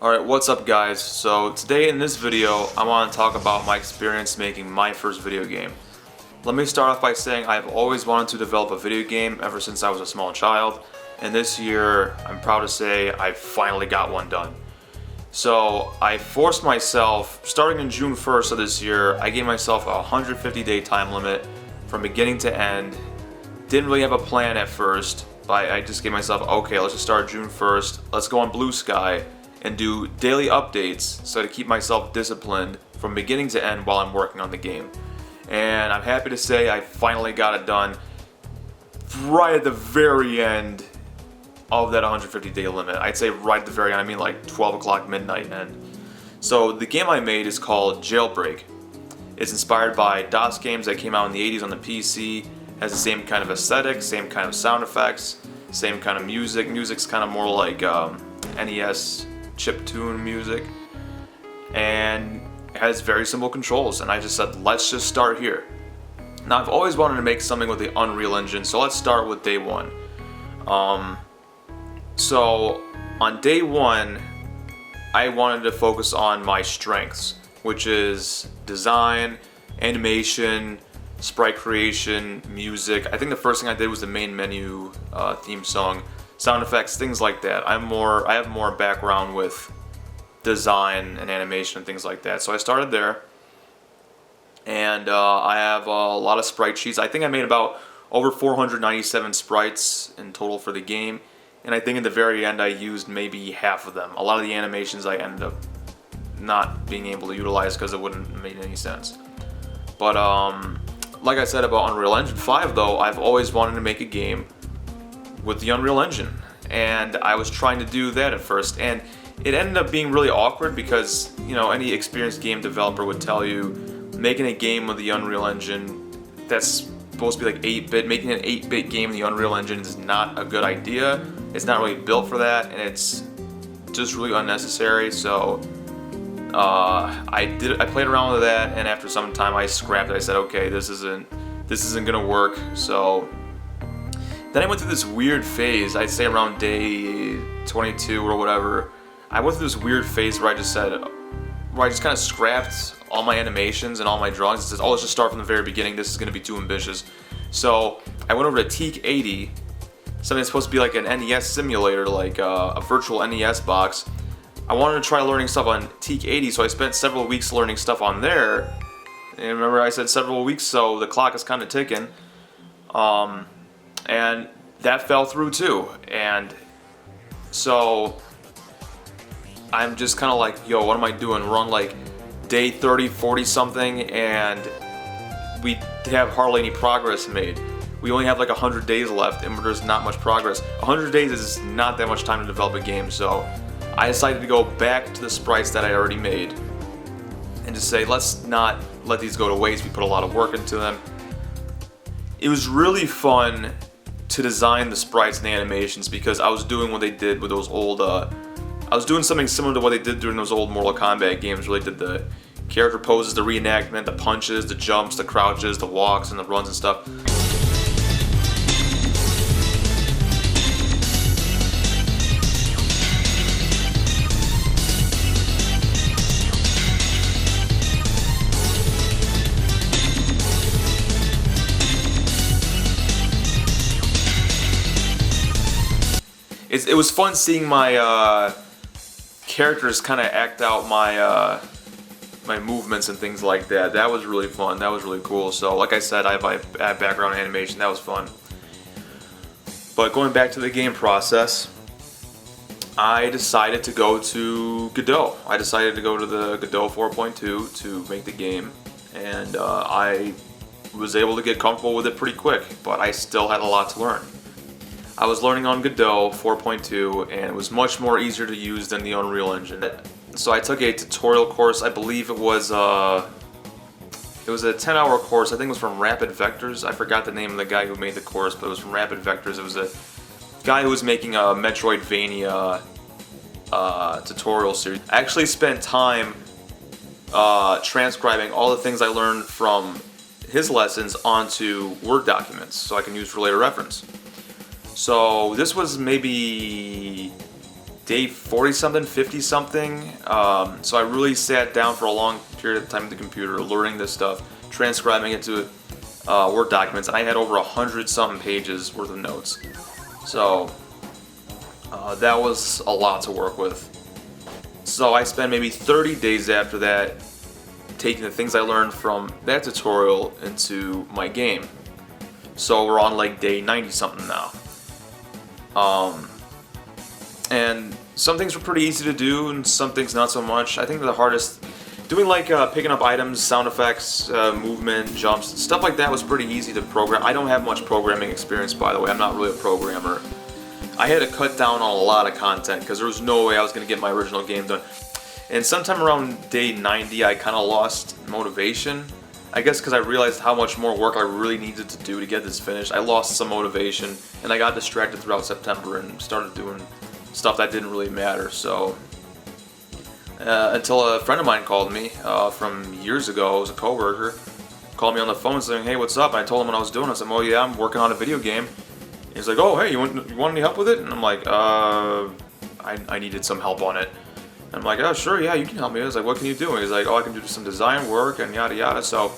Alright, what's up guys? So today in this video I want to talk about my experience making my first video game. Let me start off by saying I've always wanted to develop a video game ever since I was a small child, and this year I'm proud to say I finally got one done. So I forced myself, starting in June 1st of this year, I gave myself a 150-day time limit from beginning to end. Didn't really have a plan at first, but I just gave myself, okay, let's just start June 1st, let's go on Bluesky and do daily updates so to keep myself disciplined from beginning to end while I'm working on the game. And I'm happy to say I finally got it done right at the very end of that 150-day limit. I'd say right at the very end, I mean like 12 o'clock midnight end. So the game I made is called JailBreak. It's inspired by DOS games that came out in the 80s on the PC. Has the same kind of aesthetic, same kind of sound effects, same kind of music. Music's kind of more like NES chiptune music, and it has very simple controls, and I just said let's just start here. Now I've always wanted to make something with the Unreal Engine, so let's start with day one. So on day one I wanted to focus on my strengths, which is design, animation, sprite creation, music. I think the first thing I did was the main menu theme song, sound effects, things like that. I have more background with design and animation and things like that. So I started there, and I have a lot of sprite sheets. I think I made about over 497 sprites in total for the game, and I think in the very end I used maybe half of them. A lot of the animations I ended up not being able to utilize because it wouldn't have made any sense. But like I said about Unreal Engine 5 though, I've always wanted to make a game with the Unreal Engine, and I was trying to do that at first, and it ended up being really awkward because, you know, any experienced game developer would tell you making a game with the Unreal Engine that's supposed to be like 8-bit, making an 8-bit game in the Unreal Engine is not a good idea. It's not really built for that, and it's just really unnecessary. So I played around with that, and after some time I scrapped it. I said, okay, this isn't gonna work. So then I went through this weird phase, I'd say around day 22 or whatever. I went through this weird phase where I just kind of scrapped all my animations and all my drawings. It says, oh, let's just start from the very beginning. This is going to be too ambitious. So I went over to Teak 80, something that's supposed to be like an NES simulator, like a virtual NES box. I wanted to try learning stuff on Teak 80, so I spent several weeks learning stuff on there. And remember I said several weeks, so the clock is kind of ticking. And that fell through too, and so I'm just kind of like, yo, what am I doing? We're on like day 30, 40 something, and we have hardly any progress made. We only have like 100 days left, and there's not much progress. 100 days is not that much time to develop a game, so I decided to go back to the sprites that I already made and just say, let's not let these go to waste. We put a lot of work into them. It was really fun to design the sprites and the animations because I was doing what they did with those old, I was doing something similar to what they did during those old Mortal Kombat games where they did the character poses, the reenactment, the punches, the jumps, the crouches, the walks, and the runs and stuff. It was fun seeing my characters kind of act out my my movements and things like that. That was really fun. That was really cool. So like I said, I have background animation. That was fun. But going back to the game process, I decided to go to Godot. I decided to go to the Godot 4.2 to make the game, and I was able to get comfortable with it pretty quick, but I still had a lot to learn. I was learning on Godot 4.2, and it was much more easier to use than the Unreal Engine. So I took a tutorial course. I believe it was a 10-hour course. I think it was from Rapid Vectors. I forgot the name of the guy who made the course, but it was from Rapid Vectors. It was a guy who was making a Metroidvania tutorial series. I actually spent time transcribing all the things I learned from his lessons onto Word documents so I can use for later reference. So this was maybe day 40 something, 50 something. So I really sat down for a long period of time at the computer, learning this stuff, transcribing it to Word documents, and I had over 100 something pages worth of notes. So that was a lot to work with. So I spent maybe 30 days after that taking the things I learned from that tutorial into my game. So we're on like day 90 something now. And some things were pretty easy to do and some things not so much. I think the hardest, doing like picking up items, sound effects, movement, jumps, stuff like that was pretty easy to program. I don't have much programming experience, by the way. I'm not really a programmer. I had to cut down on a lot of content because there was no way I was going to get my original game done. And sometime around day 90, I kind of lost motivation. I guess because I realized how much more work I really needed to do to get this finished. I lost some motivation, and I got distracted throughout September and started doing stuff that didn't really matter. So until a friend of mine called me from years ago, it was a coworker, called me on the phone saying, "Hey, what's up?" And I told him what I was doing. I said, "Oh yeah, I'm working on a video game." He's like, "Oh, hey, you want any help with it?" And I'm like, I needed some help on it. And I'm like, "Oh, sure, yeah, you can help me." I was like, "What can you do?" And he's like, "Oh, I can do some design work and yada yada." So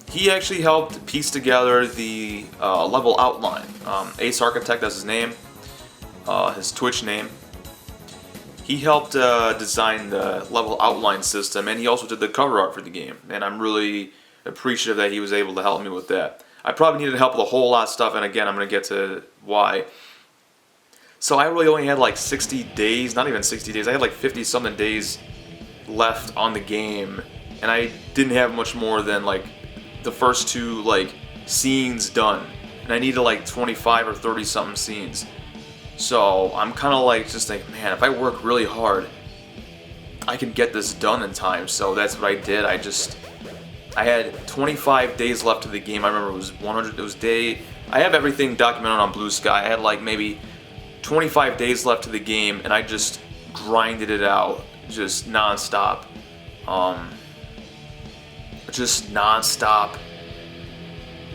he actually helped piece together the level outline. Ace Architect, that's his name, his Twitch name. He helped design the level outline system, and he also did the cover art for the game. And I'm really appreciative that he was able to help me with that. I probably needed help with a whole lot of stuff, and again, I'm going to get to why. So I really only had like 60 days, not even 60 days, I had like 50 something days left on the game, and I didn't have much more than like the first two like scenes done, and I needed like 25 or 30 something scenes. So I'm kind of like just like, man, if I work really hard, I can get this done in time. So that's what I did. I had 25 days left of the game. I remember it was 100. It was day. I have everything documented on Bluesky. I had like maybe 25 days left of the game, and I just grinded it out, just nonstop.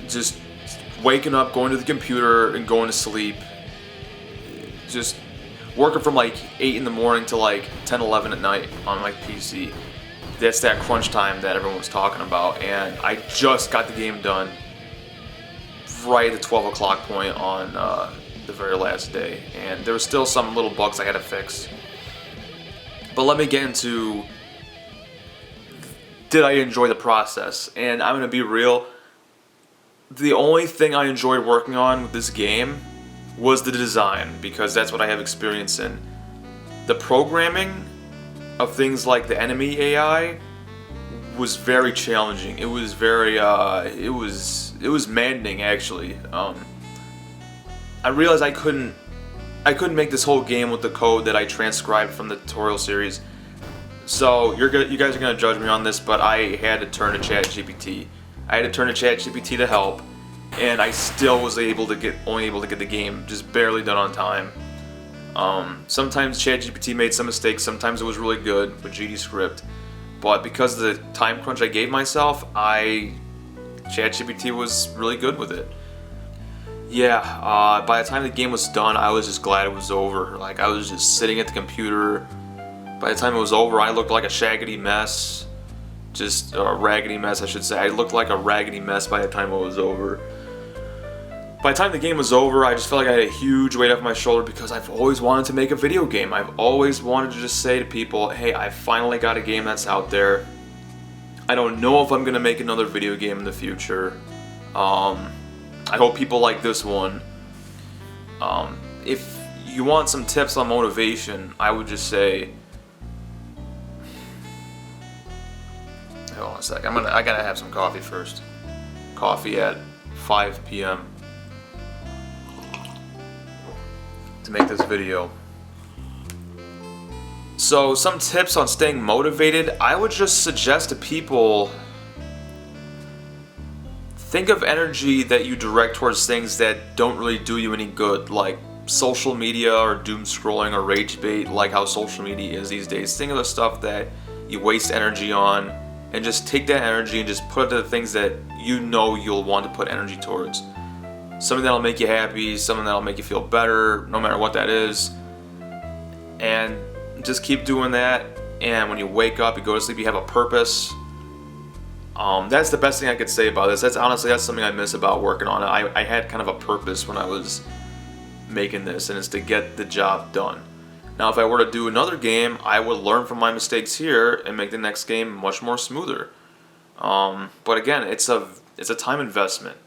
Just waking up, going to the computer, and going to sleep. Just working from like 8 in the morning to like 10, 11 at night on my PC. That's that crunch time that everyone was talking about, and I just got the game done right at the 12 o'clock point on the very last day, and there were still some little bugs I had to fix. But let me get into, did I enjoy the process? And I'm gonna be real, the only thing I enjoyed working on with this game was the design, because that's what I have experience in. The programming of things like the enemy AI was very challenging. It was very it was maddening actually. I realized I couldn't make this whole game with the code that I transcribed from the tutorial series. So you guys are gonna judge me on this, but I had to turn to ChatGPT. I had to turn to ChatGPT to help, and I still was only able to get the game just barely done on time. Sometimes ChatGPT made some mistakes, sometimes it was really good with GDScript, but because of the time crunch I gave myself, ChatGPT was really good with it. Yeah, by the time the game was done, I was just glad it was over. Like, I was just sitting at the computer. By the time it was over, I looked like a shaggedy mess. Just a raggedy mess, I should say. I looked like a raggedy mess by the time it was over. By the time the game was over, I just felt like I had a huge weight off my shoulder because I've always wanted to make a video game. I've always wanted to just say to people, hey, I finally got a game that's out there. I don't know if I'm going to make another video game in the future. I hope people like this one. If you want some tips on motivation, I would just say, hold on a sec, I gotta have some coffee first. Coffee at 5 p.m. to make this video. So some tips on staying motivated, I would just suggest to people, think of energy that you direct towards things that don't really do you any good, like social media or doom scrolling or rage bait, like how social media is these days. Think of the stuff that you waste energy on, and just take that energy and just put it to the things that you know you'll want to put energy towards. Something that'll make you happy, something that'll make you feel better, no matter what that is. and just keep doing that. And when you wake up, you go to sleep, you have a purpose. That's the best thing I could say about this. That's something I miss about working on it. I had kind of a purpose when I was making this, and it's to get the job done. Now, if I were to do another game, I would learn from my mistakes here and make the next game much more smoother. But again, it's a time investment.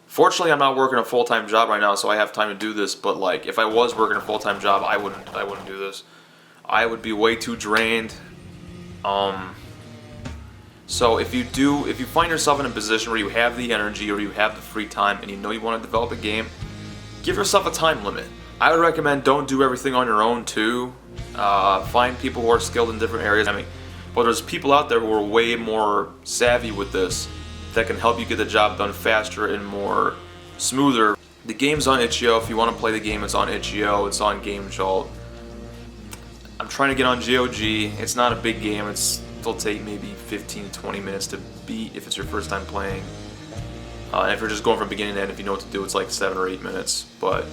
Fortunately, I'm not working a full-time job right now, so I have time to do this. But like, if I was working a full-time job, I wouldn't do this. I would be way too drained. So if you find yourself in a position where you have the energy or you have the free time and you know you want to develop a game, give yourself a time limit. I would recommend don't do everything on your own too. Find people who are skilled in different areas. But there's people out there who are way more savvy with this that can help you get the job done faster and more smoother. The game's on itch.io. If you want to play the game, it's on itch.io. It's on GameJolt. I'm trying to get on GOG. It's not a big game. It'll take maybe 15 to 20 minutes to beat if it's your first time playing. And if you're just going from beginning to end, if you know what to do, it's like 7 or 8 minutes. But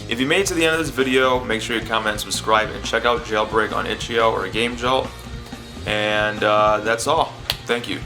if you made it to the end of this video, make sure you comment and subscribe, and check out JailBreak on itch.io or GameJolt. And that's all. Thank you.